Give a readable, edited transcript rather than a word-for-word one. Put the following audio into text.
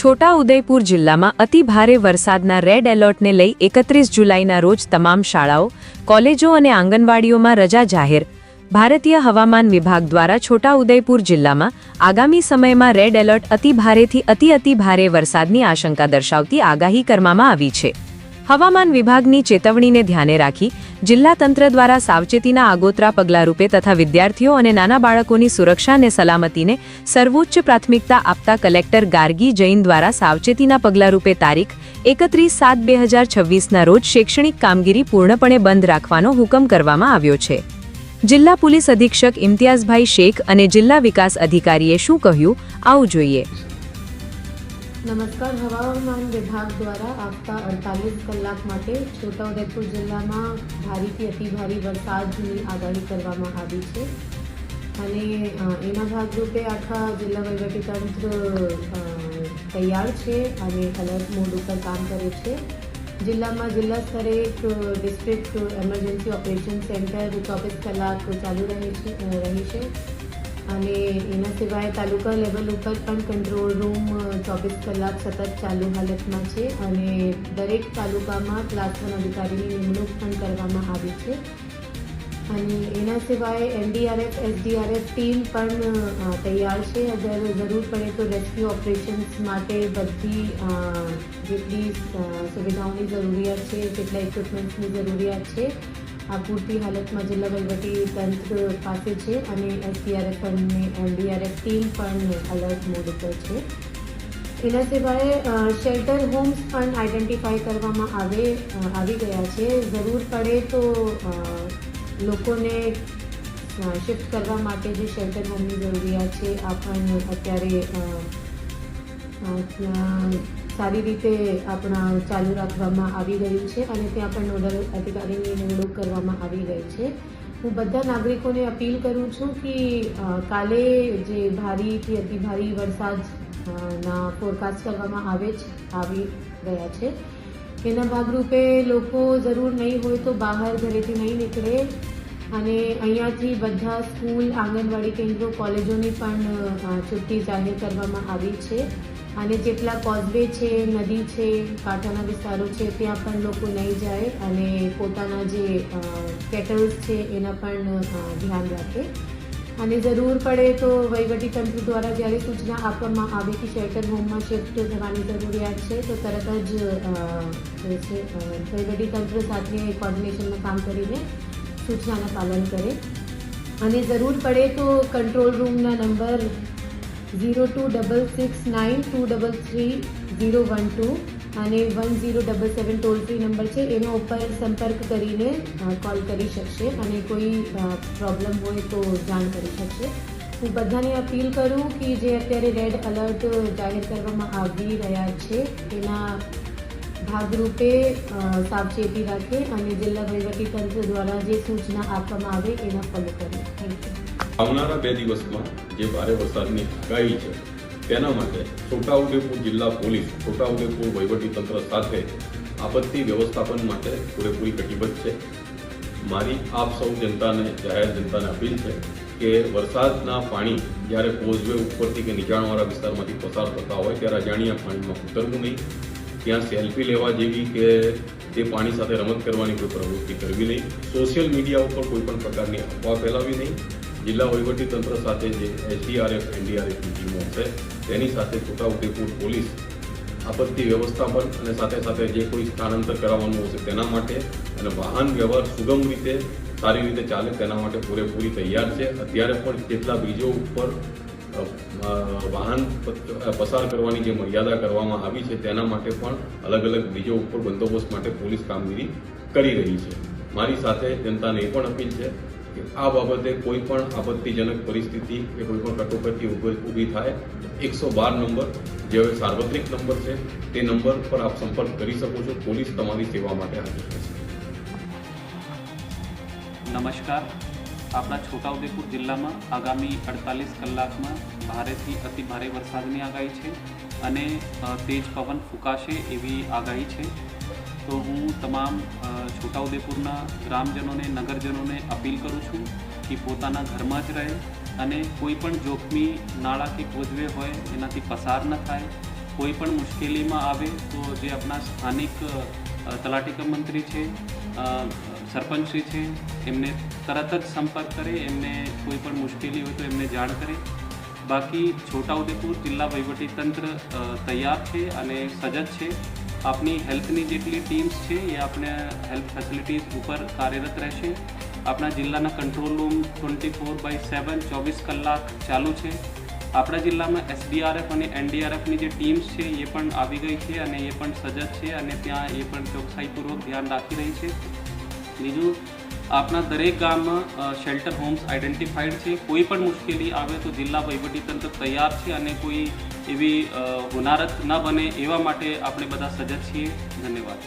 છોટા ઉદેપુર જિલ્લામાં અતિ ભારે વરસાદના રેડ એલર્ટને લઈ 31 જુલાઈના રોજ તમામ શાળાઓ, કોલેજો અને આંગણવાડીઓમાં રજા જાહેર. ભારતીય હવામાન વિભાગ દ્વારા છોટા ઉદેપુર જિલ્લામાં આગામી સમયમાં રેડ એલર્ટ અતિ ભારેથી અતિ ભારે વરસાદની આશંકા દર્શાવતી આગાહી કરવામાં આવી છે. હવામાન વિભાગની ચેતવણીને ધ્યાને રાખી જિલ્લા તંત્ર દ્વારા સાવચેતીના આગોતરા પગલાંરૂપે તથા વિદ્યાર્થીઓ અને નાના બાળકોની સુરક્ષા અને સલામતીને સર્વોચ્ચ પ્રાથમિકતા આપતા કલેક્ટર ગાર્ગી જૈન દ્વારા સાવચેતીના પગલાંરૂપે તારીખ 31/7/2026ના રોજ શૈક્ષણિક કામગીરી પૂર્ણપણે બંધ રાખવાનો હુકમ કરવામાં આવ્યો છે. જિલ્લા પોલીસ અધિક્ષક ઇમ્તિયાઝભાઈ શેખ અને જિલ્લા વિકાસ અધિકારીએ શું કહ્યું, આવું જોઈએ. નમસ્કાર. હવામાન વિભાગ દ્વારા આવતા 48 કલાક માટે છોટાઉદેપુર જિલ્લામાં ભારેથી અતિભારે વરસાદની આગાહી કરવામાં આવી છે અને એના ભાગરૂપે આખા જિલ્લા વહીવટીતંત્ર તૈયાર છે અને એલર્ટ મોડ ઉપર કામ કરે છે. જિલ્લામાં જિલ્લા સ્તરે એક ડિસ્ટ્રિક્ટ એમરજન્સી ઓપરેશન સેન્ટર 24 કલાક ચાલુ રહી છે અને એના સિવાય તાલુકા લેવલ ઉપર પણ કંટ્રોલ રૂમ 24 કલાક સતત ચાલુ હાલતમાં છે અને દરેક તાલુકામાં ક્લાસ 1 અધિકારીની નિમણૂક પણ કરવામાં આવી છે અને એના સિવાય એનડીઆરએફ, એસડીઆરએફ ટીમ પણ તૈયાર છે. અગર જરૂર પડે તો રેસ્ક્યુ ઓપરેશન્સ માટે બધી જેટલી સુવિધાઓની જરૂરિયાત છે, જેટલા ઇક્વિપમેન્ટ્સની જરૂરિયાત છે, આ પૂરતી હાલતમાં જિલ્લા વહીવટી તંત્ર પાસે છે અને એસડીઆરએફ અને એનડીઆરએફ ટીમ પણ એલર્ટ મોડ ઉપર છે. એના સિવાય શેલ્ટર હોમ્સ પણ આઈડેન્ટિફાઈ કરવામાં આવી ગયા છે. જરૂર પડે તો લોકોને શિફ્ટ કરવા માટે જે શેલ્ટર હોમની જરૂરિયાત છે આ પણ અત્યારે સારી રીતે ચાલુ રાખવામાં આવી રહ્યું છે અને ત્યાં પણ નોડલ અધિકારીની નિમણૂક કરવામાં આવી રહી છે. હું બધા નાગરિકોને અપીલ કરું છું કે કાલે જે ભારેથી અતિભારે વરસાદના ફોરકાસ્ટ કરવામાં આવી ગયા છે એના ભાગરૂપે લોકો જરૂર નહીં હોય તો બહાર ઘરેથી નહીં નીકળે અને અહીંયાથી બધા સ્કૂલ, આંગણવાડી કેન્દ્રો, કોલેજોની પણ છુટ્ટી જાહેર કરવામાં આવી છે અને જેટલા કોઝવે છે, નદી છે, કાંઠાના વિસ્તારો છે ત્યાં પણ લોકો નહીં જાય અને પોતાના જે કેટલ્સ છે એના પણ ધ્યાન રાખે અને જરૂર પડે તો વહીવટીતંત્ર દ્વારા જ્યારે સૂચના આપવામાં આવે કે શેલ્ટર હોમમાં શિફ્ટ થવાની જરૂરિયાત છે તો તરત જ વહીવટીતંત્ર સાથે કોર્ડિનેશનમાં કામ કરીને સૂચનાનું પાલન કરે અને જરૂર પડે તો કંટ્રોલ રૂમના નંબર 026692333012 અને 1077 ટોલ ફ્રી નંબર છે એનો ઉપર સંપર્ક કરીને કોલ કરી શકશે અને કોઈ પ્રોબ્લેમ હોય તો જાણ કરી શકશે. હું બધાને અપીલ કરું કે જે અત્યારે રેડ એલર્ટ જાહેર કરવામાં આવી રહ્યા છે એના ભાગરૂપે સાવચેતી રાખે અને જિલ્લા વહીવટીતંત્ર દ્વારા જે સૂચના આપવામાં આવે એના ફોલો કરે. Thank you. આવનારા 2 દિવસમાં જે ભારે વરસાદની આગાહી છે તેના માટે છોટાઉદેપુર જિલ્લા પોલીસ, છોટાઉદેપુર વહીવટીતંત્ર સાથે આપત્તિ વ્યવસ્થાપન માટે પૂરેપૂરી કટિબદ્ધ છે. મારી આપ સૌ જનતાને, જાહેર જનતાને અપીલ છે કે વરસાદના પાણી જ્યારે કોઝવે ઉપરથી કે નીચાણવાળા વિસ્તારમાંથી પસાર થતા હોય ત્યારે અજાણ્યા પાણીમાં ઉતરવું નહીં. ત્યાં સેલ્ફી લેવા જેવી કે તે પાણી સાથે રમત કરવાની કોઈ પ્રવૃત્તિ કરવી નહીં. સોશિયલ મીડિયા ઉપર કોઈ પણ પ્રકારની અફવા ફેલાવી નહીં. જિલ્લા વહીવટીતંત્ર સાથે જે એસડીઆરએફ, એનડીઆરએફની ટીમો છે તેની સાથે છોટાઉદેપુર પોલીસ આપત્તિ વ્યવસ્થાપન અને સાથે જે કોઈ સ્થળાંતર કરાવવાનું હશે તેના માટે અને વાહન વ્યવહાર સુગમ રીતે, સારી રીતે ચાલે તેના માટે પૂરેપૂરી તૈયાર છે. અત્યારે પણ જેટલા બ્રિજો ઉપર વાહન પસાર કરવાની જે મર્યાદા કરવામાં આવી છે તેના માટે પણ અલગ બ્રિજો ઉપર બંદોબસ્ત માટે પોલીસ કામગીરી કરી રહી છે. મારી સાથે જનતાને એ પણ અપીલ છે કે આ બાબતે કોઈ પણ આપત્તિજનક પરિસ્થિતિ કે કોઈ પણ કટોકટી ઊભી થાય 112 નંબર જે હવે સાર્વત્રિક નંબર છે તે નંબર પર આપ સંપર્ક કરી શકો છો. પોલીસ તમારી સેવા માટે હાજર રહેશે. નમસ્કાર. આપણા છોટાઉદેપુર જિલ્લામાં આગામી 48 કલાકમાં ભારેથી અતિ ભારે વરસાદની આગાહી છે અને તેજ પવન ફૂંકાશે એવી આગાહી છે. તો હું તમામ છોટાઉદેપુરના ગ્રામજનોને, નગરજનોને અપીલ કરું છું કે પોતાના ઘરમાં જ રહે અને કોઈ પણ જોખમી નાળા કે કોઝવે હોય એનાથી પસાર ન થાય. કોઈ પણ મુશ્કેલીમાં આવે તો જે આપણા સ્થાનિક તલાટી કમ મંત્રી છે, સરપંચશ્રી છે, એમને તરત જ સંપર્ક કરે, એમને કોઈ પણ મુશ્કેલી હોય તો એમને જાણ કરે. બાકી છોટાઉદેપુર જિલ્લા વહીવટીતંત્ર તૈયાર છે અને સજ્જ છે. આપની હેલ્થની જેટલી ટીમ્સ છે એ આપણે હેલ્થ ફેસિલિટીઝ ઉપર કાર્યરત રહેશે. આપણા જિલ્લાના કંટ્રોલ રૂમ 24/7 24 કલાક ચાલુ છે. આપણા જિલ્લામાં SDRF અને NDRFની જે ટીમ્સ છે એ પણ આવી ગઈ છે અને એ પણ સજ્જ છે અને ત્યાં એ પણ ચોકસાઈપૂર્વક ધ્યાન રાખી રહી છે. બીજું, આપણા દરેક ગામમાં શેલ્ટર હોમ્સ આઈડેન્ટિફાઈડ છે. કોઈ પણ મુશ્કેલી આવે તો જિલ્લા વહીવટીતંત્ર તૈયાર છે અને કોઈ એવી હોનારત ન બને એવા માટે આપણે બધા સજ્જ છીએ. ધન્યવાદ.